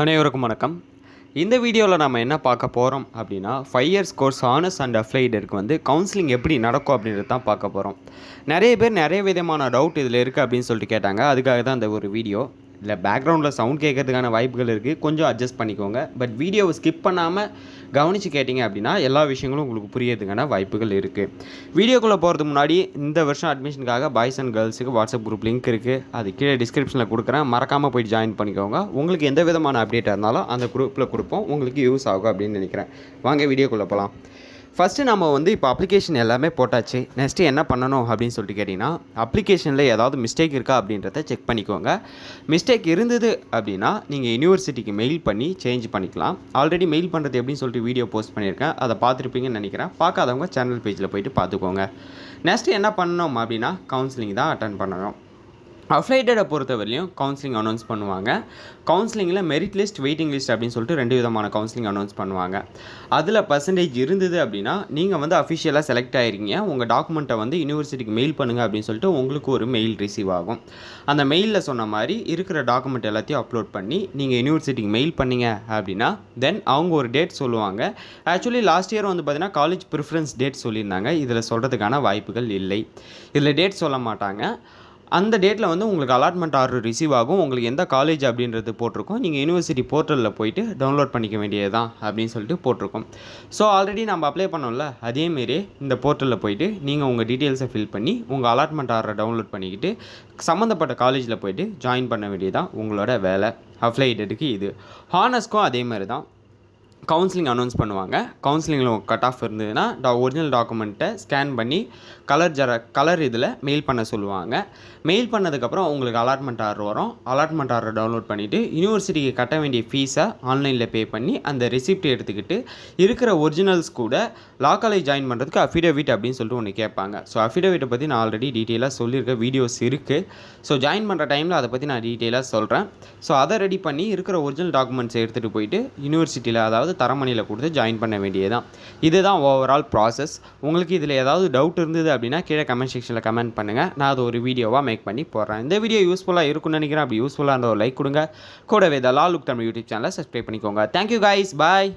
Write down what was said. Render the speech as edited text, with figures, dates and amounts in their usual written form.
அனைவருக்கும் வணக்கம். இந்த வீடியோவில் நம்ம என்ன பார்க்க போகிறோம் அப்படின்னா 5 இயர்ஸ் கோர்ஸ் ஹானர்ஸ் அண்ட் அப்ளைடுக்கு வந்து கவுன்சிலிங் எப்படி நடக்கும் அப்படின்றது தான் பார்க்க போகிறோம். நிறைய பேர் நிறைய விதமான டவுட் இதில் இருக்குது அப்படின்னு சொல்லிட்டு கேட்டாங்க. அதுக்காக தான் இந்த ஒரு வீடியோ. இல்லை பேக்ரவுண்டில் சவுண்ட் கேட்கறதுக்கான வாய்ப்புகள் இருக்குது, கொஞ்சம் அட்ஜஸ்ட் பண்ணிக்கோங்க. பட் வீடியோவை ஸ்கிப் பண்ணாமல் கவனித்து கேட்டிங்க அப்படின்னா எல்லா விஷயங்களும் உங்களுக்கு புரியறதுக்கான வாய்ப்புகள் இருக்குது. வீடியோக்குள்ளே போகிறதுக்கு முன்னாடி இந்த வருஷம் அட்மிஷனுக்காக பாய்ஸ் அண்ட் கேர்ள்ஸுக்கு வாட்ஸ்அப் குரூப் லிங்க் இருக்குது, அது கீழே டிஸ்கிரிப்ஷனில் கொடுக்குறேன். மறக்காமல் போய்ட்டு ஜாயின் பண்ணிக்கோங்க. உங்களுக்கு எந்த விதமான அப்டேட்டாக இருந்தாலும் அந்த குரூப்பில் கொடுப்போம், உங்களுக்கு யூஸ் ஆகும் அப்படின்னு நினைக்கிறேன். வாங்க வீடியோக்குள்ளே போகலாம். ஃபஸ்ட்டு நம்ம வந்து இப்போ அப்ளிகேஷன் எல்லாமே போட்டாச்சு. நெக்ஸ்ட்டு என்ன பண்ணணும் அப்படின்னு சொல்லிட்டு கேட்டிங்கன்னா, அப்ளிகேஷனில் ஏதாவது மிஸ்டேக் இருக்கா அப்படின்றத செக் பண்ணிக்கோங்க. மிஸ்டேக் இருந்தது அப்படின்னா நீங்கள் யூனிவர்சிட்டிக்கு மெயில் பண்ணி சேஞ்ச் பண்ணிக்கலாம். ஆல்ரெடி மெயில் பண்ணுறது எப்படின்னு சொல்லிட்டு வீடியோ போஸ்ட் பண்ணியிருக்கேன், அதை பார்த்துருப்பீங்கன்னு நினைக்கிறேன். பார்க்காதவங்க சேனல் பேஜில் போய்ட்டு பார்த்துக்கோங்க. நெக்ஸ்ட்டு என்ன பண்ணணும் அப்படின்னா கவுன்சிலிங் தான் அட்டன் பண்ணணும். அப்ளைடை பொறுத்தவரையிலையும் கவுன்சிலிங் அனௌன்ஸ் பண்ணுவாங்க. கவுன்சிலிங்கில் மெரிட் லிஸ்ட், வெயிட்டிங் லிஸ்ட் அப்படின்னு சொல்லிட்டு 2 விதமான கவுன்சிலிங் அனௌன்ஸ் பண்ணுவாங்க. அதில் பர்சன்டேஜ் இருந்தது அப்படின்னா நீங்கள் வந்து அஃபிஷியலாக செலக்ட் ஆகிருக்கீங்க, உங்கள் டாக்குமெண்ட்டை வந்து யூனிவர்சிட்டிக்கு மெயில் பண்ணுங்கள் அப்படின்னு சொல்லிட்டு உங்களுக்கு ஒரு மெயில் ரிசீவ் ஆகும். அந்த மெயிலில் சொன்ன மாதிரி இருக்கிற டாக்குமெண்ட் எல்லாத்தையும் அப்லோட் பண்ணி நீங்கள் யூனிவர்சிட்டிக்கு மெயில் பண்ணிங்க அப்படின்னா தென் அவங்க ஒரு டேட் சொல்லுவாங்க. ஆக்சுவலி லாஸ்ட் இயர் வந்து பார்த்தீங்கன்னா காலேஜ் ப்ரிஃபரன்ஸ் டேட் சொல்லியிருந்தாங்க. இதில் சொல்கிறதுக்கான வாய்ப்புகள் இல்லை. இதில் டேட் சொல்ல மாட்டாங்க. அந்த டேட்டில் வந்து உங்களுக்கு அலாட்மெண்ட் ஆர்டர் ரிசீவ் ஆகும். உங்களுக்கு எந்த காலேஜ் அப்படின்றது போட்டிருக்கோம். நீங்கள் யூனிவர்சிட்டி போர்ட்டலில் போய்ட்டு டவுன்லோட் பண்ணிக்க வேண்டியது தான் அப்படின்னு சொல்லிட்டு போட்டிருக்கோம். ஸோ ஆல்ரெடி நம்ம அப்ளை பண்ணோம்ல, அதேமாரி இந்த போர்ட்டலில் போய்ட்டு நீங்கள் உங்கள் டீட்டெயில்ஸை ஃபில் பண்ணி உங்கள் அலாட்மெண்ட் ஆர்டரை டவுன்லோட் பண்ணிக்கிட்டு சம்மந்தப்பட்ட காலேஜில் போய்ட்டு ஜாயின் பண்ண வேண்டியதான் உங்களோட வேலை. அப்ளைடுக்கு இது. ஹானர்ஸ்க்கும் அதே மாதிரி தான் கவுன்சிலிங் அனௌன்ஸ் பண்ணுவாங்க. கவுன்சிலிங்கில் கட் ஆஃப் இருந்ததுன்னா ஒரிஜினல் டாக்குமெண்ட்டை ஸ்கேன் பண்ணி கலர் இதில் மெயில் பண்ண சொல்லுவாங்க. மெயில் பண்ணதுக்கப்புறம் உங்களுக்கு அலாட்மெண்ட் ஆர்டர் வரும். அலாட்மெண்ட் ஆர்டர் டவுன்லோட் பண்ணிவிட்டு யூனிவர்சிட்டிக்கு கட்ட வேண்டிய ஃபீஸை ஆன்லைனில் பே பண்ணி அந்த ரெசிப்ட் எடுத்துக்கிட்டு இருக்கிற ஒரிஜினல்ஸ் கூட லா காலேஜ் ஜாயின் பண்ணுறதுக்கு அஃபிடவிட் அப்படின்னு சொல்லிட்டு ஒன்று கேட்பாங்க. ஸோ அஃபிடவிட்டை பற்றி நான் ஆல்ரெடி டீட்டெயிலாக சொல்லியிருக்க வீடியோஸ் இருக்குது. ஸோ ஜாயின் பண்ணுற டைமில் அதை பற்றி நான் டீட்டெயிலாக சொல்கிறேன். ஸோ அதை ரெடி பண்ணி இருக்கிற ஒரிஜினல் டாக்குமெண்ட்ஸ் எடுத்துகிட்டு போயிட்டு யூனிவர்சிட்டியில், அதாவது தரமணியில் கொடுத்து ஜாயின் பண்ண வேண்டியதுதான். இதுதான் ஓவரால் ப்ராசஸ். உங்களுக்கு இதில் ஏதாவது டவுட் இருந்தது அப்படின்னா கீழே கமெண்ட் செக்ஷனில் கமெண்ட் பண்ணுங்கள். நான் அது ஒரு வீடியோவாக மேக் பண்ணி போடுறேன். இந்த வீடியோ யூஸ்ஃபுல்லாக இருக்கும்னு நினைக்கிறேன். அப்படி யூஸ்ஃபுல்லாக இருந்தால் ஒரு லைக் கொடுங்க. கூடவே த லா லுக் தமிழ் யூடியூப் சேனலை சப்ஸ்கிரைப் பண்ணிக்கோங்க. தேங்க்யூ கைஸ், பாய்.